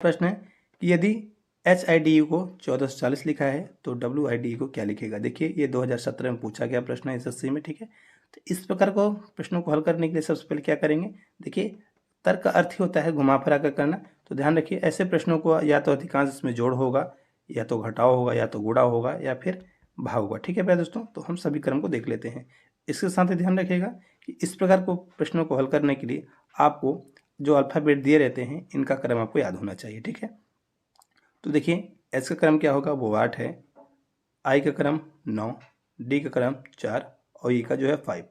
प्रश्न है कि यदि HIDU को 1440 लिखा है तो WIDU को क्या लिखेगा। देखिए ये 2017 में पूछा गया प्रश्न है SSC में, ठीक है। तो इस प्रकार को प्रश्नों को हल करने के लिए सबसे पहले क्या करेंगे, देखिए तर्क का अर्थ ही होता है घुमा फिरा कर करना। तो ध्यान रखिए ऐसे प्रश्नों को या तो अधिकांश इसमें जोड़ होगा, या तो घटाव होगा, या तो गुणा होगा, या फिर भाग होगा, ठीक है प्यारे दोस्तों। तो हम सभी क्रम को देख लेते हैं। इसके साथ ही ध्यान रखिएगा कि इस प्रकार को प्रश्नों को हल करने के लिए आपको जो अल्फ़ाबेट दिए रहते हैं इनका क्रम आपको याद होना चाहिए, ठीक है। तो देखिए एस का क्रम क्या होगा, वो 8 है, आई का क्रम 9, डी का क्रम 4 और ई का जो है 5।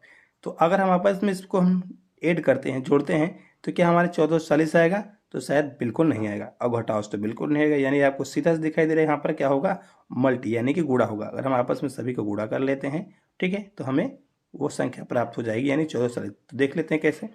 तो अगर हम आपस में इसको हम ऐड करते हैं, जोड़ते हैं, तो क्या हमारे 1440 आएगा, तो शायद बिल्कुल नहीं आएगा। और घटाव तो बिल्कुल नहीं आएगा, यानी आपको सीधा से दिखाई दे रहा है यहाँ पर क्या होगा, मल्टी यानी कि गुणा होगा। अगर हम आपस में सभी को गुणा कर लेते हैं, ठीक है, तो हमें वो संख्या प्राप्त हो जाएगी, यानी 1440। तो देख लेते हैं कैसे।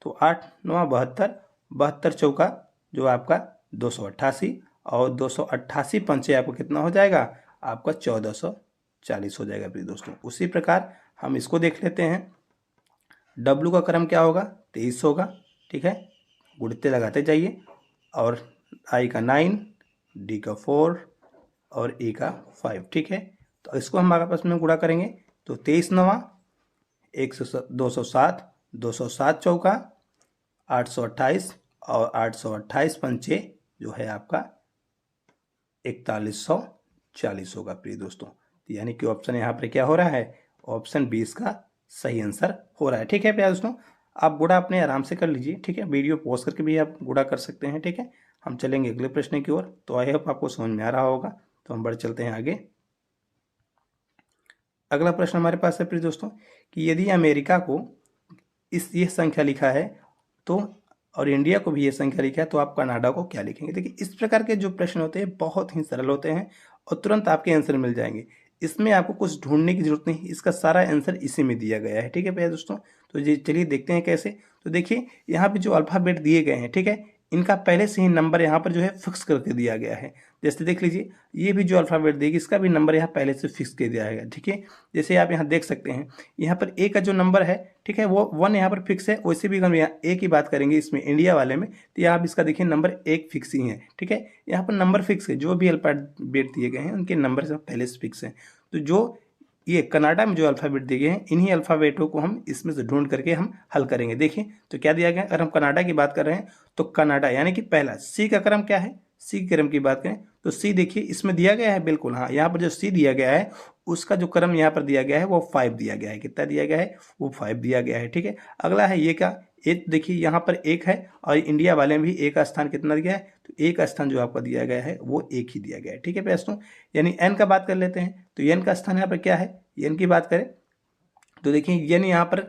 तो 8 9 72, 72 चौका जो आपका 288, और 288 पंचे आपको कितना हो जाएगा, आपका 1440 हो जाएगा प्रिय दोस्तों। उसी प्रकार हम इसको देख लेते हैं। डब्लू का क्रम क्या होगा, 23 होगा, ठीक है, गुणते लगाते जाइए। और आई का 9, डी का 4 और ई का 5, ठीक है। तो इसको हम आपस में गुणा करेंगे तो 23 9 207, 207 चौका 828, और 828 पंचे जो है आपका 4140 होगा प्रिय दोस्तों। तो यानी कि ऑप्शन यहाँ पर क्या हो रहा है, ऑप्शन 20 का सही आंसर हो रहा है, ठीक है प्यारे दोस्तों। आप गुणा अपने आराम से कर लीजिए, ठीक है, वीडियो पॉज करके भी आप गुणा कर सकते हैं, ठीक है। हम चलेंगे अगले प्रश्न की ओर। तो आई होप आपको समझ में आ रहा होगा। तो हम बढ़ चलते हैं आगे। अगला प्रश्न हमारे पास है प्रिय दोस्तों कि यदि अमेरिका को ये संख्या लिखा है तो, और इंडिया को भी ये संख्या लिखा है, तो आप कनाडा को क्या लिखेंगे। देखिए इस प्रकार के जो प्रश्न होते हैं बहुत ही सरल होते हैं और तुरंत आपके आंसर मिल जाएंगे। इसमें आपको कुछ ढूंढने की जरूरत नहीं, इसका सारा आंसर इसी में दिया गया है, ठीक है भैया दोस्तों। तो ये चलिए देखते हैं कैसे। तो देखिए यहाँ पे जो अल्फ़ाबेट दिए गए हैं, ठीक है, इनका पहले से ही नंबर यहाँ पर जो है फिक्स करके दिया गया है। जैसे देख लीजिए ये भी जो अल्फ़ाबेट देगी इसका भी नंबर यहाँ पहले से फिक्स कर दिया है, ठीक है। जैसे आप यहाँ देख सकते हैं यहाँ पर ए का जो नंबर है, ठीक है, वो 1 यहाँ पर फिक्स है। वैसे भी हम यहाँ ए की बात करेंगे इसमें इंडिया वाले में, तो यहाँ आप इसका देखिए नंबर 1 फिक्स ही है, ठीक है। यहाँ पर नंबर फिक्स है, जो भी अल्फ़ाबेट दिए गए हैं उनके नंबर सब पहले से फिक्स हैं। तो जो ये कनाडा में जो अल्फ़ाबेट दिए गए हैं इन्हीं अल्फ़ाबेटों को हम इसमें से ढूंढ करके हम हल करेंगे। देखिए तो क्या दिया गया, अगर हम कनाडा की बात कर रहे हैं तो कनाडा यानी कि पहला सी का क्रम क्या है, सी के क्रम की बात करें तो सी देखिए इसमें दिया गया है, बिल्कुल हाँ, यहाँ पर जो सी दिया गया है उसका जो क्रम यहाँ पर दिया गया है वो 5 दिया गया है। कितना दिया गया है, वो 5 दिया गया है, ठीक है। अगला है ये क्या, एक देखिए यहाँ पर 1 है, और इंडिया वाले में भी एक का स्थान कितना दिया है, तो एक का स्थान जो आपका दिया गया है वो 1 ही दिया गया है, ठीक है दोस्तों। यानी एन का बात कर लेते हैं, तो एन का स्थान यहाँ पर क्या है, एन की बात करें तो देखिए एन यहाँ पर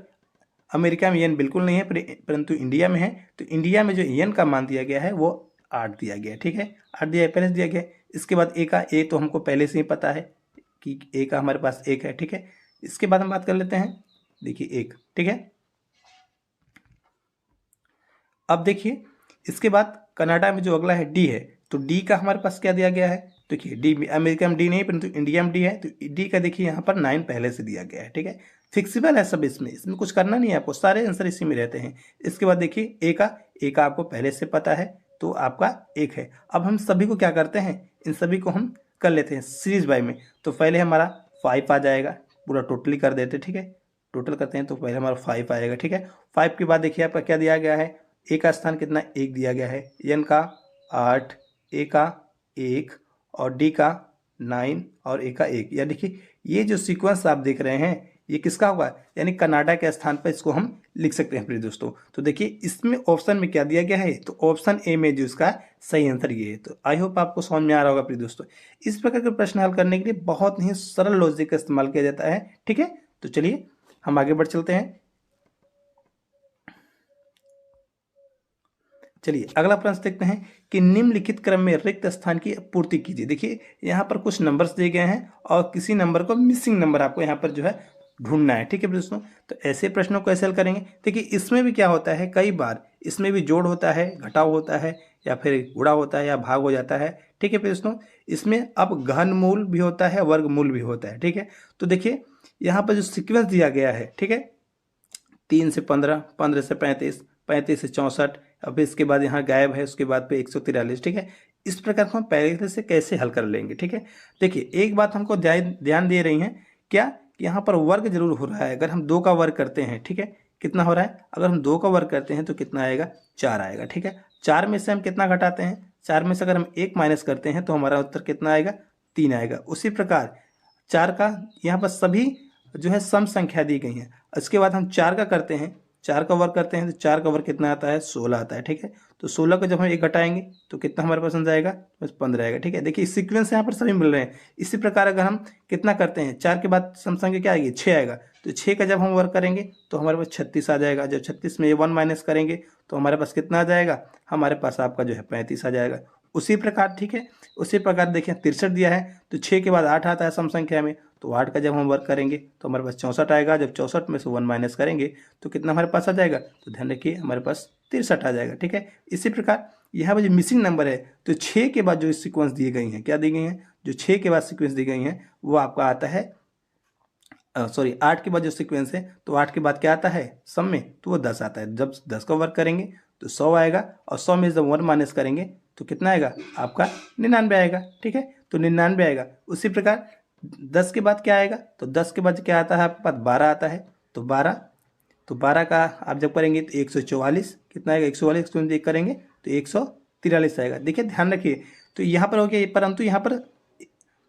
अमेरिका में एन बिल्कुल नहीं है, परंतु इंडिया में है। तो इंडिया में जो एन का मान दिया गया है वो 8 दिया गया है, ठीक है, 8 दिया पहले से दिया गया। इसके बाद ए का, ए तो हमको पहले से ही पता है कि ए का हमारे पास 1 है, ठीक है। इसके बाद हम बात कर लेते हैं, देखिए 1, ठीक है। अब देखिए इसके बाद कनाडा में जो अगला है डी है, तो डी का हमारे पास क्या दिया गया है, देखिए डी अमेरिका में डी नहीं परंतु इंडिया में डी है। तो डी का देखिए यहाँ पर 9 पहले से दिया गया है, ठीक है, फिक्सिबल है सब, इसमें कुछ करना नहीं है आपको, सारे आंसर इसी में रहते हैं। इसके बाद देखिए ए का आपको पहले से पता है, तो आपका 1 है। अब हम सभी को क्या करते हैं, इन सभी को हम कर लेते हैं सीरीज बाय में। तो पहले हमारा 5 आ जाएगा, पूरा टोटली कर देते, ठीक है, टोटल करते हैं तो पहले हमारा 5 आएगा, ठीक है। 5 के बाद देखिए आपका क्या दिया गया है, ए का स्थान कितना 1 दिया गया है, एन का 8, ए का 1 और डी का 9 और ए का 1। या देखिए ये जो सीक्वेंस आप देख रहे हैं ये किसका होगा, यानी कनाडा के स्थान पर इसको हम लिख सकते हैं प्रिय दोस्तों। तो देखिए इसमें ऑप्शन में क्या दिया गया है, तो ऑप्शन ए में जो इसका सही आंसर ये है। तो आई होप आपको समझ में आ रहा होगा प्रिय दोस्तों। इस प्रकार के प्रश्न हल करने के लिए बहुत ही सरल लॉजिक का इस्तेमाल किया जाता है, ठीक है। तो चलिए हम आगे बढ़ चलते हैं। चलिए अगला प्रश्न देखते हैं कि निम्नलिखित क्रम में रिक्त स्थान की पूर्ति कीजिए। देखिए यहाँ पर कुछ नंबर्स दिए गए हैं और किसी नंबर को मिसिंग नंबर आपको यहाँ पर जो है ढूंढना है, ठीक है दोस्तों। तो ऐसे प्रश्नों को ऐसे हल करेंगे। देखिए इसमें भी क्या होता है, कई बार इसमें भी जोड़ होता है, घटाव होता है, या फिर गुणा होता है, या भाग हो जाता है, ठीक है दोस्तों। इसमें अब घनमूल भी होता है, वर्गमूल भी होता है, ठीक है। तो देखिए यहाँ पर जो सिक्वेंस दिया गया है, ठीक है, 3 से 15, 15 से 35, 35 से 64, अब इसके बाद यहाँ गायब है, उसके बाद पे 143, ठीक है। इस प्रकार को हम पहले से कैसे हल कर लेंगे, ठीक है। देखिए एक बात हमको ध्यान दे रही है क्या, यहाँ पर वर्ग जरूर हो रहा है। अगर हम 2 का वर्ग करते हैं, ठीक है, कितना हो रहा है, अगर हम 2 का वर्ग करते हैं तो कितना आएगा, 4 आएगा, ठीक है। 4 में से हम कितना घटाते हैं, 4 में से अगर हम 1 माइनस करते हैं तो हमारा उत्तर कितना आएगा, 3 आएगा। उसी प्रकार 4 का यहाँ पर सभी जो है सम संख्या दी गई है। उसके बाद हम 4 का करते हैं, 4 का वर्ग करते हैं तो 4 का वर्ग कितना आता है, 16 आता है, ठीक है। तो 16 को जब हम 1 घटाएंगे तो कितना हमारे पास जाएगा, बस 15 आएगा, ठीक है। देखिए सीक्वेंस यहाँ पर सभी मिल रहे हैं। इसी प्रकार अगर हम कितना करते हैं, 4 के बाद सम संख्या क्या आएगी, 6 आएगा। तो 6 का जब हम वर्ग करेंगे तो हमारे पास 36 आ जाएगा। जब 36 में 1 माइनस करेंगे तो हमारे पास कितना आ जाएगा, हमारे पास आपका जो है 35 आ जाएगा। उसी प्रकार, ठीक है, उसी प्रकार देखिए 63 दिया है तो 6 के बाद 8 आता है सम संख्या में, तो 8 का जब हम वर्क करेंगे तो हमारे पास 64 आएगा। जब 64 में से 1 माइनस करेंगे तो कितना हमारे पास आ जाएगा, तो ध्यान रखिए हमारे पास 63 आ जाएगा, ठीक है। इसी प्रकार यहाँ पर जो मिसिंग नंबर है तो 6 के बाद जो सीक्वेंस दी गई हैं, क्या दी गई हैं, जो 6 के बाद सीक्वेंस दी गई हैं वो आपका आता है, सॉरी 8 के बाद जो सीक्वेंस है तो 8 के बाद क्या आता है सम में, तो वो 10 आता है। जब 10 का वर्क करेंगे तो 100 आएगा, और 100 में जब 1 माइनस करेंगे तो कितना आएगा आपका 99 आएगा, ठीक है। तो 99 आएगा। उसी प्रकार 10 के बाद क्या आएगा, तो 10 के बाद क्या आता है आपके पास 12 आता है। तो 12 का आप जब करेंगे तो 144 कितना आएगा, 144 को हम करेंगे तो 143 आएगा। देखिए ध्यान रखिए, तो यहाँ पर हो गया, परंतु यहाँ पर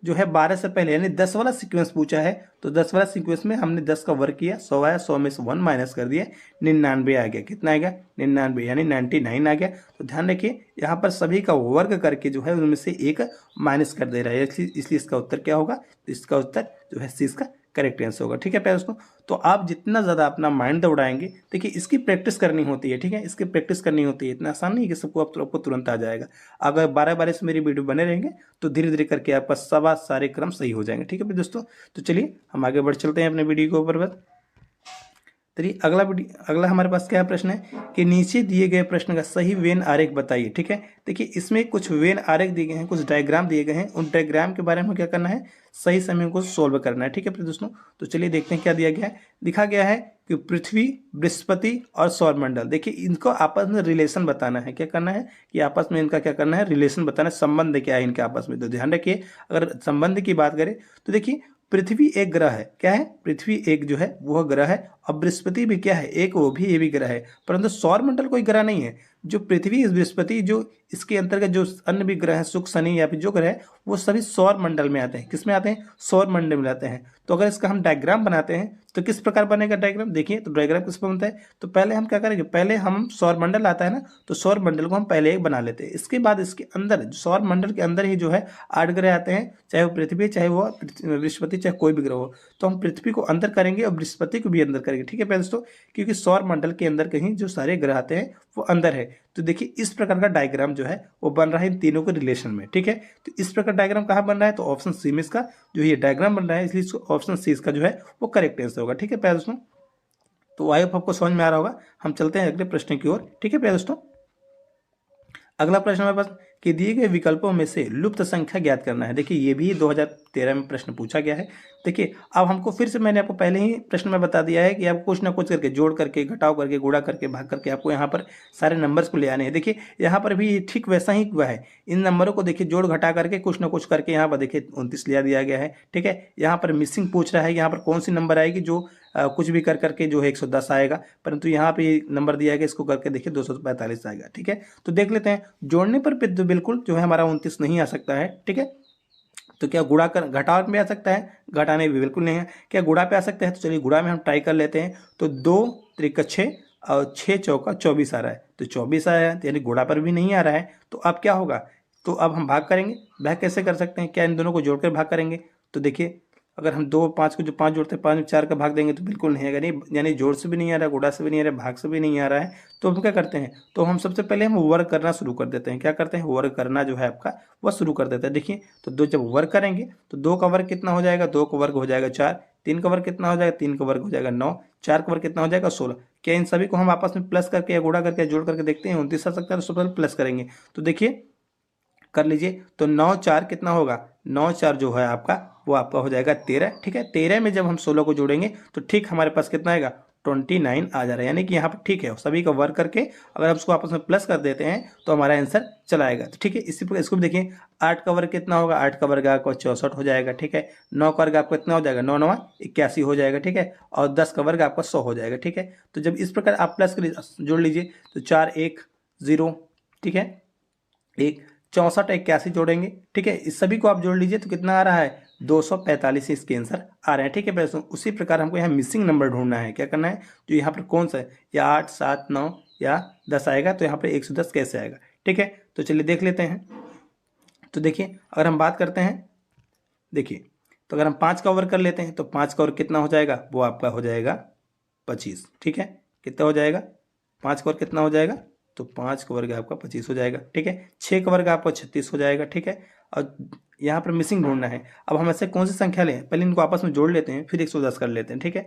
जो है 12 से पहले यानी 10 वाला सीक्वेंस पूछा है, तो 10 वाला सीक्वेंस में हमने 10 का वर्ग किया, 100 आया, 100 में से 1 माइनस कर दिया, 99 आ गया। कितना आएगा, 99 यानी 99 आ गया। तो ध्यान रखिए यहाँ पर सभी का वर्ग करके जो है उनमें से एक माइनस कर दे रहा है, इसलिए इसका उत्तर क्या होगा, तो इसका उत्तर जो है सी इसका करेक्ट आंसर होगा, ठीक है प्यारे दोस्तों। तो आप जितना ज़्यादा अपना माइंड दौड़ाएंगे, देखिए इसकी प्रैक्टिस करनी होती है, ठीक है, इसकी प्रैक्टिस करनी होती है। इतना आसान नहीं है कि सबको आपको तुरंत आ जाएगा। अगर 12 से मेरी वीडियो बने रहेंगे तो धीरे धीरे करके आपका सारे क्रम सही हो जाएंगे, ठीक है दोस्तों। तो चलिए हम आगे बढ़ चलते हैं अपने वीडियो के ऊपर। चलिए अगला हमारे पास क्या प्रश्न है कि नीचे दिए गए प्रश्न का सही वेन आरेख बताइए, ठीक है। देखिए इसमें कुछ वेन आरेख दिए गए हैं, कुछ डायग्राम दिए गए हैं, उन डायग्राम के बारे में क्या करना है, सही समय को सोल्व करना है, ठीक है दोस्तों। तो चलिए देखते हैं क्या दिया गया है। दिखा गया है कि पृथ्वी, बृहस्पति और सौरमंडल, देखिए इनको आपस में रिलेशन बताना है। क्या करना है कि आपस में इनका क्या करना है, रिलेशन बताना है, संबंध क्या है इनके आपस में। तो ध्यान रखिए अगर संबंध की बात करें तो देखिए पृथ्वी एक ग्रह है, क्या है, पृथ्वी एक जो है वह ग्रह है, और बृहस्पति भी क्या है, एक वो भी, ये भी ग्रह है। परंतु सौरमंडल कोई ग्रह नहीं है। जो पृथ्वी, बृहस्पति, जो इसके अंतर्गत जो अन्य भी ग्रह है, शुक्र, शनि या फिर जो ग्रह है, वो सभी सौरमंडल में आते हैं। किस में आते हैं, सौरमंडल में आते हैं। तो अगर इसका हम डायग्राम बनाते हैं तो किस प्रकार बनेगा डायग्राम, देखिए तो डायग्राम किस पर बनता है, तो पहले हम क्या करेंगे, पहले हम सौरमंडल आता है ना, तो सौरमंडल को हम पहले एक बना लेते हैं। इसके बाद इसके अंदर सौरमंडल के अंदर ही जो है 8 ग्रह आते हैं, चाहे वो पृथ्वी, चाहे वो बृहस्पति, चाहे कोई भी ग्रह हो। तो हम पृथ्वी को अंदर करेंगे और बृहस्पति को भी अंदर करेंगे, ठीक है दोस्तों, क्योंकि सौरमंडल के अंदर कहीं जो सारे ग्रह आते हैं वो अंदर है। तो देखिए इस प्रकार का डायग्राम जो है वो बन रहा है इन तीनों के रिलेशन में, ठीक है। तो इस प्रकार डायग्राम कहाँ बन रहा है, तो ऑप्शन सी में इसका जो ये डायग्राम बन रहा है, इसलिए ऑप्शन सी इसका जो है वो करेक्ट आंसर होगा, ठीक है प्यारे दोस्तों। तो आई होप आपको समझ में आ रहा होगा। हम चलते हैं अगले प्रश्न की ओर, ठीक है प्यारे दोस्तों। अगला प्रश्न हमारे पास कि दिए गए विकल्पों में से लुप्त संख्या ज्ञात करना है। देखिए ये भी 2013 में प्रश्न पूछा गया है। देखिए अब हमको फिर से, मैंने आपको पहले ही प्रश्न में बता दिया है कि आपको कुछ ना कुछ करके, जोड़ करके, घटाव करके, गुणा करके, भाग करके आपको यहाँ पर सारे नंबर्स को ले आने हैं। देखिए यहाँ पर भी ठीक वैसा ही हुआ है। इन नंबरों को देखिए जोड़ घटा करके कुछ ना कुछ करके यहाँ पर देखिए 29 लिया दिया गया है, ठीक है। यहाँ पर मिसिंग पूछ रहा है, यहाँ पर कौन सी नंबर आएगी जो कुछ भी कर करके जो है 110 आएगा, परंतु यहाँ पे नंबर दिया गया, इसको करके देखिए 245 आएगा, ठीक है। तो देख लेते हैं, जोड़ने पर बिल्कुल जो है हमारा 29 नहीं आ सकता है, ठीक है। तो क्या गुणा कर, घटाव में आ सकता है, घटाने भी बिल्कुल नहीं है। क्या गुणा पे आ सकता है, तो चलिए गुणा में हम ट्राई कर लेते हैं। तो 2 त्रिक 6 और 6 चौका 24 आ रहा है, तो 24 आया है, यानी गुणा पर भी नहीं आ रहा है। तो अब क्या होगा, तो अब हम भाग करेंगे। भाग कैसे कर सकते हैं, क्या इन दोनों को जोड़कर भाग करेंगे। तो देखिए अगर हम 2 5 को जो 5 जोड़ते हैं, 5 में 4 का भाग देंगे तो बिल्कुल नहीं आएगा, नहीं यानी जोड़ से भी नहीं आ रहा है, गुणा से भी नहीं आ रहा है, भाग से भी नहीं आ रहा है। तो हम क्या करते हैं, तो हम सबसे पहले हम वर्ग करना शुरू कर देते हैं। क्या करते हैं, वर्ग करना जो है आपका वह शुरू कर देते हैं। देखिए तो 2 जब वर्ग करेंगे तो 2 का वर्ग कितना हो जाएगा, 2 का वर्ग हो जाएगा 4, 3 का वर्ग कितना हो जाएगा, 3 का वर्ग हो जाएगा 9, 4 का वर्ग कितना हो जाएगा 16। क्या इन सभी को हम आपस में प्लस करके या गुणा करके जोड़ करके देखते हैं, 29 आ सकता है, तो सबसे प्लस करेंगे। तो देखिए कर लीजिए, तो 9 4 कितना होगा, 9 4 जो है आपका वो आपका हो जाएगा 13, ठीक है। 13 में जब हम 16 को जोड़ेंगे तो ठीक हमारे पास कितना आएगा 29 आ जा रहा है, यानी कि यहाँ पर ठीक है, सभी का वर्क करके अगर हम उसको आपस में प्लस कर देते हैं तो हमारा आंसर चला आएगा। तो ठीक है, इसी प्रकार इसको भी देखिए, 8 का वर्ग कितना होगा, 8 का वर्ग आपका 64 हो जाएगा। ठीक है, 9 का वर्ग आपका कितना हो जाएगा, 9 9 81 हो जाएगा। ठीक है, और 10 का वर्ग आपका 100 हो जाएगा। ठीक है, तो जब इस प्रकार आप प्लस कर जोड़ लीजिए तो 4 1 0, ठीक है, 1 64 81 जोड़ेंगे। ठीक है, इस सभी को आप जोड़ लीजिए तो कितना आ रहा है, 245 इसके आंसर आ रहे हैं। ठीक है पैसों, उसी प्रकार हमको यहाँ मिसिंग नंबर ढूंढना है। क्या करना है, जो यहाँ पर कौन सा है, या 8 7 9 या 10 आएगा, तो यहाँ पर 110 कैसे आएगा। ठीक है, तो चलिए देख लेते हैं। तो देखिए, अगर हम बात करते हैं, देखिए, तो अगर हम 5 का ओवर कर लेते हैं तो 5 का ओवर कितना हो जाएगा, वो आपका हो जाएगा 25। ठीक है, कितना हो जाएगा, 5 का वर्ग कितना हो जाएगा, तो 5 का वर्ग आपका 25 हो जाएगा। ठीक है, 6 का वर्ग आपका 36 हो जाएगा। ठीक है, और यहाँ पर मिसिंग ढूंढना है। अब हम ऐसे कौन सी संख्या लें, पहले इनको आपस में जोड़ लेते हैं, फिर 110 कर लेते हैं। ठीक है,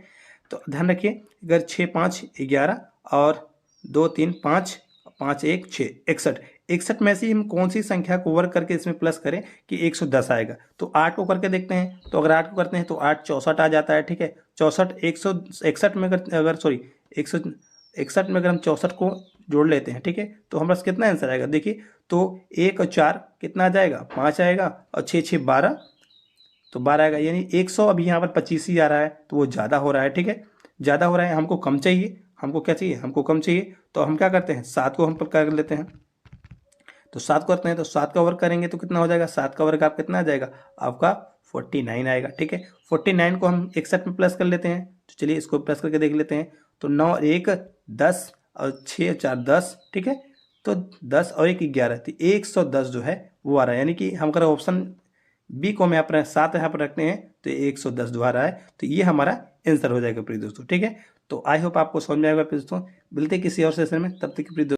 तो ध्यान रखिए, अगर 6 5 11 और 2 3 5 5 1 6 61, 61 में से ही हम कौन सी संख्या को वर्ग करके इसमें प्लस करें कि 110 आएगा। तो 8 को करके देखते हैं, तो अगर 8 को करते हैं तो 8 64 आ जाता है। ठीक है, 64 161 में अगर सॉरी 161 में अगर हम 64 को जोड़ लेते हैं, ठीक है, तो हमारे पास कितना आंसर आएगा, देखिए, तो 1 और 4 कितना आ जाएगा, 5 आएगा, और 6 6 12, तो 12 आएगा, यानी 100 अभी यहाँ पर 25 ही आ रहा है, तो वो ज़्यादा हो रहा है। ठीक है, ज़्यादा हो रहा है, हमको कम चाहिए, हमको क्या चाहिए, हमको कम चाहिए, तो हम क्या करते हैं, 7 को हम कर लेते हैं। तो 7 करते हैं, तो 7 का वर्ग करेंगे तो कितना हो जाएगा, 7 का वर्ग आप कितना आ जाएगा, आपका 49 आएगा। ठीक है, 49 को हम 61 में प्लस कर लेते हैं, तो चलिए इसको प्लस करके देख लेते हैं। तो 9 और 1 10 और 6 4 10, ठीक है, तो 10 और 1 11, तो 110 जो है वो आ रहा है, यानी कि हम अगर ऑप्शन बी को हम यहाँ पर 7 यहाँ पर रखते हैं तो 110 जो आ रहा है, तो ये हमारा आंसर हो जाएगा प्रिय दोस्तों। ठीक है, तो आई होप आपको समझ में आएगा प्रिय दोस्तों। मिलते किसी और सेशन में, तब तक प्रिय दोस्तों।